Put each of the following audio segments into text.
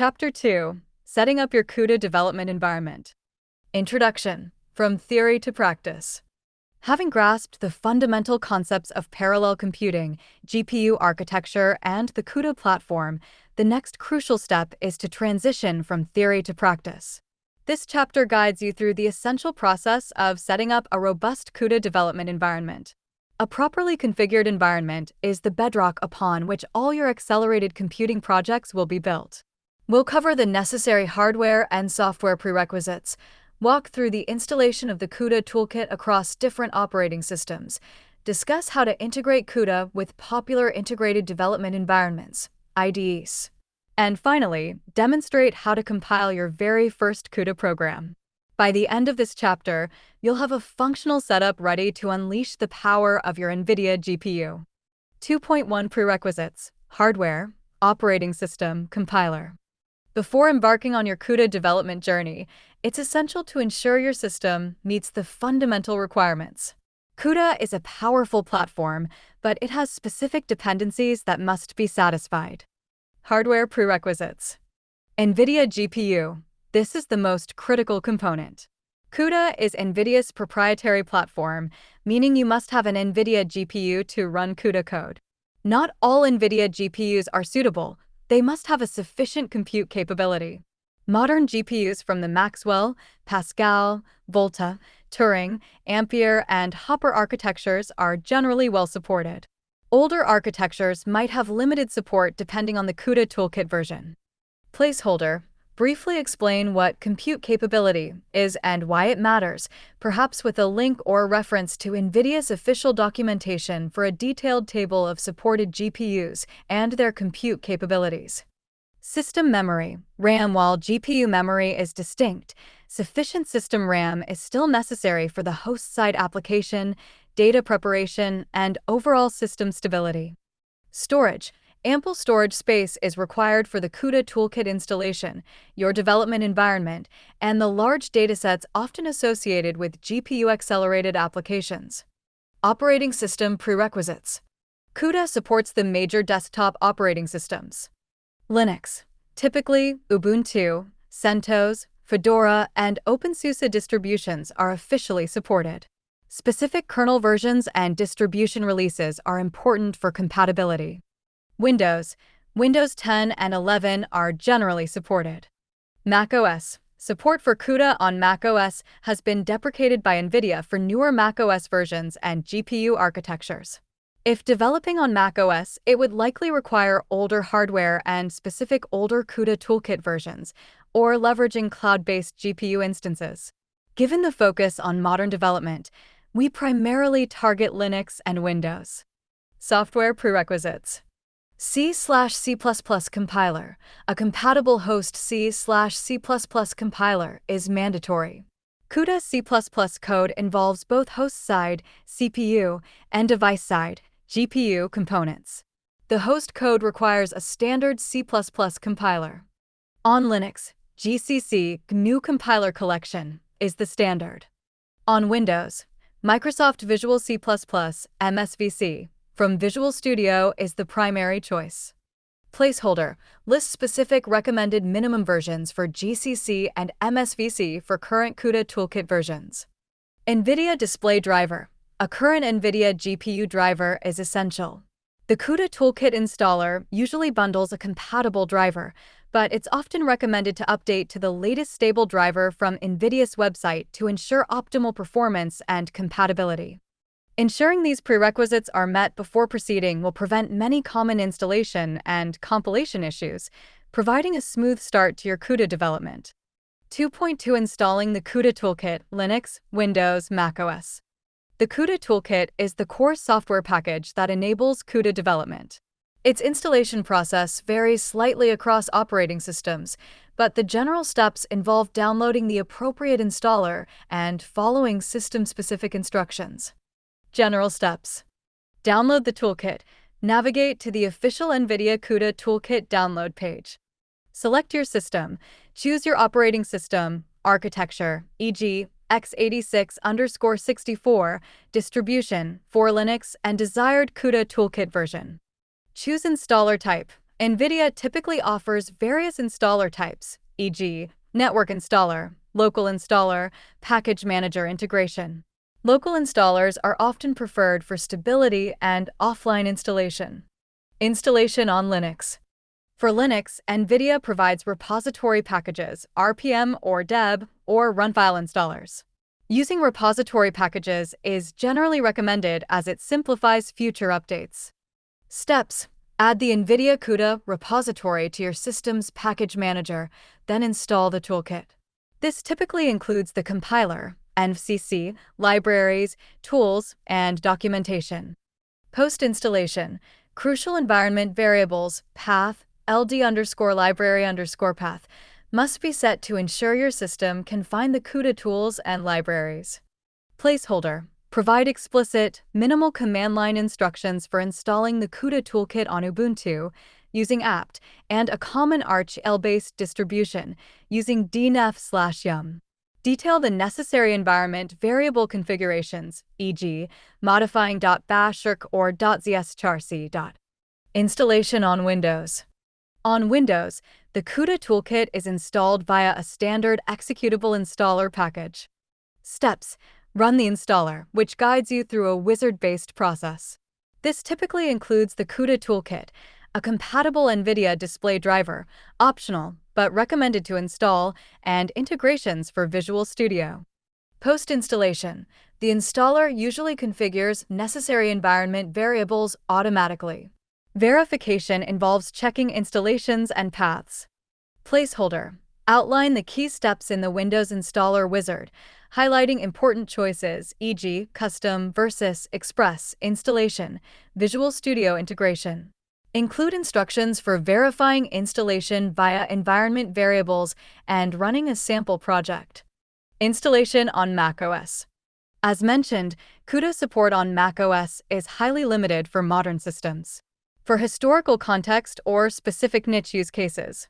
Chapter 2: Setting up your CUDA development environment. Introduction: From Theory to Practice. Having grasped the fundamental concepts of parallel computing, GPU architecture, and the CUDA platform, the next crucial step is to transition from theory to practice. This chapter guides you through the essential process of setting up a robust CUDA development environment. A properly configured environment is the bedrock upon which all your accelerated computing projects will be built. We'll cover the necessary hardware and software prerequisites, walk through the installation of the CUDA toolkit across different operating systems, discuss how to integrate CUDA with popular integrated development environments, IDEs, and finally, demonstrate how to compile your very first CUDA program. By the end of this chapter, you'll have a functional setup ready to unleash the power of your NVIDIA GPU. 2.1 Prerequisites: Hardware, Operating System, Compiler. Before embarking on your CUDA development journey, it's essential to ensure your system meets the fundamental requirements. CUDA is a powerful platform, but it has specific dependencies that must be satisfied. Hardware prerequisites. NVIDIA GPU. This is the most critical component. CUDA is NVIDIA's proprietary platform, meaning you must have an NVIDIA GPU to run CUDA code. Not all NVIDIA GPUs are suitable. They must have a sufficient compute capability. Modern GPUs from the Maxwell, Pascal, Volta, Turing, Ampere, and Hopper architectures are generally well supported. Older architectures might have limited support depending on the CUDA toolkit version. Placeholder: Briefly explain what compute capability is and why it matters, perhaps with a link or reference to NVIDIA's official documentation for a detailed table of supported GPUs and their compute capabilities. System memory, RAM. While GPU memory is distinct, sufficient system RAM is still necessary for the host-side application, data preparation, and overall system stability. Storage. Ample storage space is required for the CUDA toolkit installation, your development environment, and the large datasets often associated with GPU-accelerated applications. Operating system prerequisites. CUDA supports the major desktop operating systems. Linux. Typically, Ubuntu, CentOS, Fedora, and OpenSUSE distributions are officially supported. Specific kernel versions and distribution releases are important for compatibility. Windows 10 and 11 are generally supported. macOS. Support for CUDA on macOS has been deprecated by NVIDIA for newer macOS versions and GPU architectures. If developing on macOS, it would likely require older hardware and specific older CUDA toolkit versions, or leveraging cloud-based GPU instances. Given the focus on modern development, we primarily target Linux and Windows. Software prerequisites. C/C++ compiler. A compatible host C/C++ compiler is mandatory. CUDA C++ code involves both host-side (CPU) and device-side (GPU) components. The host code requires a standard C++ compiler. On Linux, GCC GNU Compiler Collection is the standard. On Windows, Microsoft Visual C++ MSVC from Visual Studio is the primary choice. Placeholder: List specific recommended minimum versions for GCC and MSVC for current CUDA toolkit versions. NVIDIA Display Driver. A current NVIDIA GPU driver is essential. The CUDA toolkit installer usually bundles a compatible driver, but it's often recommended to update to the latest stable driver from NVIDIA's website to ensure optimal performance and compatibility. Ensuring these prerequisites are met before proceeding will prevent many common installation and compilation issues, providing a smooth start to your CUDA development. 2.2 Installing the CUDA toolkit, Linux, Windows, macOS. The CUDA toolkit is the core software package that enables CUDA development. Its installation process varies slightly across operating systems, but the general steps involve downloading the appropriate installer and following system-specific instructions. General steps. Download the toolkit. Navigate to the official NVIDIA CUDA toolkit download page. Select your system. Choose your operating system, architecture, e.g., x86_64, distribution for Linux, and desired CUDA toolkit version. Choose installer type, NVIDIA typically offers various installer types, e.g., network installer, local installer, package manager integration. Local installers are often preferred for stability and offline installation. Installation on Linux. For Linux, NVIDIA provides repository packages, RPM or deb, or run-file installers. Using repository packages is generally recommended as it simplifies future updates. Steps: add the NVIDIA CUDA repository to your system's package manager, then install the toolkit. This typically includes the compiler, NVC, libraries, tools, and documentation. Post-installation: crucial environment variables, path, ld_library_path, must be set to ensure your system can find the CUDA tools and libraries. Placeholder: provide explicit, minimal command line instructions for installing the CUDA toolkit on Ubuntu using apt and a common Arch L-based distribution using dnef/yum. Detail the necessary environment variable configurations, e.g., modifying .bash or .zscharc. Installation on Windows. On Windows, the CUDA toolkit is installed via a standard executable installer package. Steps: run the installer, which guides you through a wizard-based process. This typically includes the CUDA toolkit, a compatible NVIDIA display driver, optional but recommended to install, and integrations for Visual Studio. Post-installation: the installer usually configures necessary environment variables automatically. Verification involves checking installations and paths. Placeholder: outline the key steps in the Windows installer wizard, highlighting important choices, e.g., custom versus express installation, Visual Studio integration. Include instructions for verifying installation via environment variables and running a sample project. Installation on macOS. As mentioned, CUDA support on macOS is highly limited for modern systems. For historical context or specific niche use cases.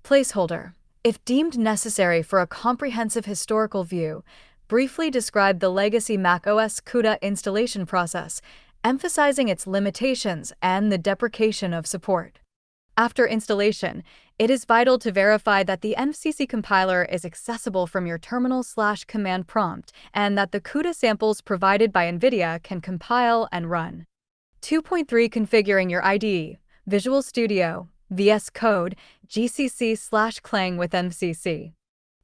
Placeholder: if deemed necessary for a comprehensive historical view, briefly describe the legacy macOS CUDA installation process, emphasizing its limitations and the deprecation of support. After installation, it is vital to verify that the NVC compiler is accessible from your terminal/command prompt and that the CUDA samples provided by NVIDIA can compile and run. 2.3 Configuring your IDE, Visual Studio, VS Code, GCC/Clang with NVC.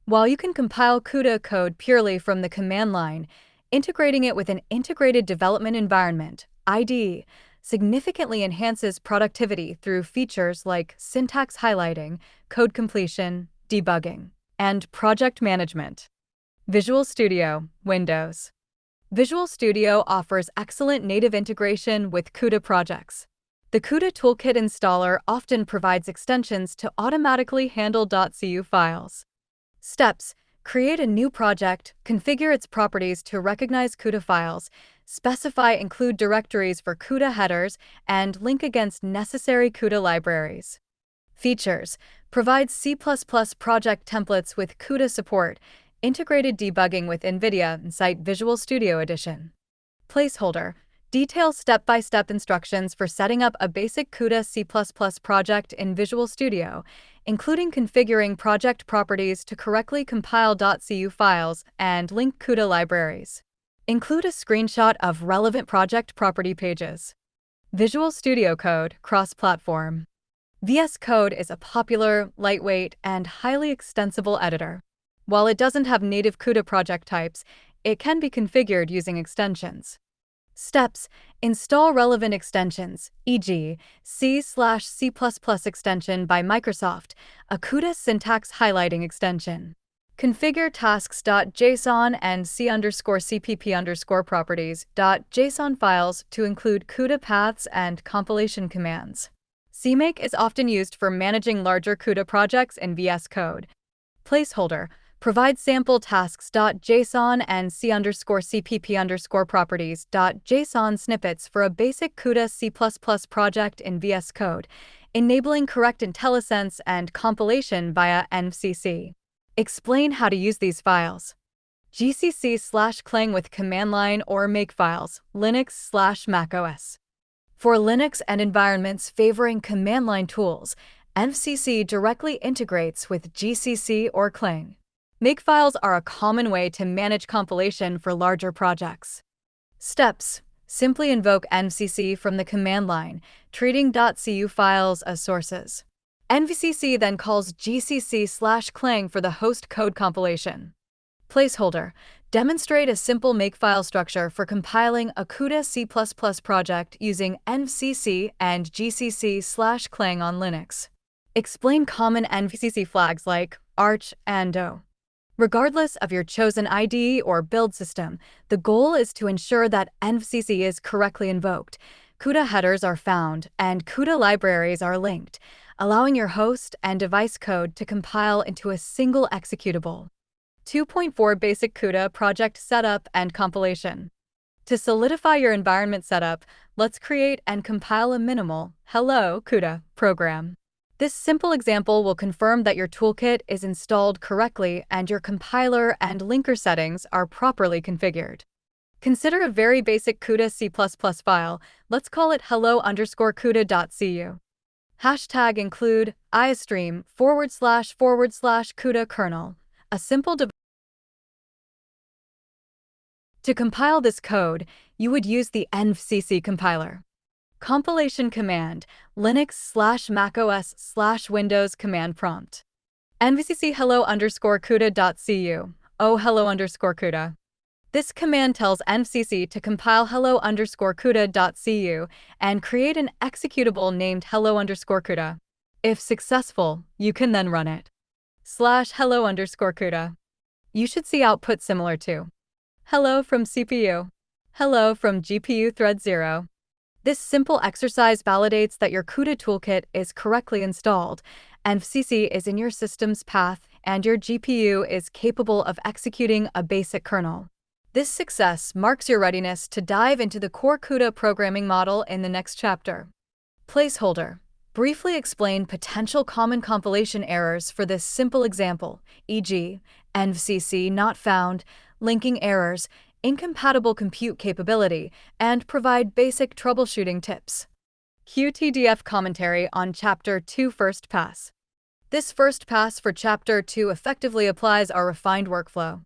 While you can compile CUDA code purely from the command line, integrating it with an integrated development environment, IDE, significantly enhances productivity through features like syntax highlighting, code completion, debugging, and project management. Visual Studio, Windows. Visual Studio offers excellent native integration with CUDA projects. The CUDA Toolkit installer often provides extensions to automatically handle .cu files. Steps: create a new project, configure its properties to recognize CUDA files, specify include directories for CUDA headers, and link against necessary CUDA libraries. Features: provide C++ project templates with CUDA support, integrated debugging with NVIDIA and Cite Visual Studio Edition. Placeholder: detail step-by-step instructions for setting up a basic CUDA C++ project in Visual Studio, including configuring project properties to correctly compile .cu files and link CUDA libraries. Include a screenshot of relevant project property pages. Visual Studio Code, cross-platform. VS Code is a popular, lightweight, and highly extensible editor. While it doesn't have native CUDA project types, it can be configured using extensions. Steps: install relevant extensions, e.g., C/C++ extension by Microsoft, a CUDA syntax highlighting extension. Configure tasks.json and c_cpp_properties.json files to include CUDA paths and compilation commands. CMake is often used for managing larger CUDA projects in VS Code. Placeholder: provide sample tasks.json and c_cpp_properties.json snippets for a basic CUDA C++ project in VS Code, enabling correct IntelliSense and compilation via NVC. Explain how to use these files. GCC/Clang with command line or Makefiles, Linux/macOS. For Linux and environments favoring command line tools, NVCC directly integrates with GCC or Clang. Makefiles are a common way to manage compilation for larger projects. Steps: simply invoke NVCC from the command line, treating .cu files as sources. NVCC then calls GCC/Clang for the host code compilation. Placeholder: demonstrate a simple makefile structure for compiling a CUDA C++ project using NVCC and GCC/Clang on Linux. Explain common NVCC flags like Arch and O. Regardless of your chosen IDE or build system, the goal is to ensure that NVCC is correctly invoked, CUDA headers are found, and CUDA libraries are linked, allowing your host and device code to compile into a single executable. 2.4 Basic CUDA Project Setup and Compilation. To solidify your environment setup, let's create and compile a minimal Hello CUDA program. This simple example will confirm that your toolkit is installed correctly and your compiler and linker settings are properly configured. Consider a very basic CUDA C++ file. Let's call it hello_CUDA.cu. Hashtag include iostream //CUDA kernel. A simple To compile this code, you would use the NVCC compiler. Compilation command, Linux/macOS/Windows command prompt. NVCC hello_CUDA.cu, hello_CUDA. This command tells NVCC to compile hello_CUDA.cu and create an executable named hello_CUDA. If successful, you can then run it. /hello_CUDA. You should see output similar to hello from CPU, hello from GPU thread 0. This simple exercise validates that your CUDA toolkit is correctly installed, NVCC is in your system's path, and your GPU is capable of executing a basic kernel. This success marks your readiness to dive into the core CUDA programming model in the next chapter. Placeholder: briefly explain potential common compilation errors for this simple example, e.g., NVCC not found, linking errors, incompatible compute capability, and provide basic troubleshooting tips. QTDF commentary on Chapter 2 First Pass. This first pass for Chapter 2 effectively applies our refined workflow.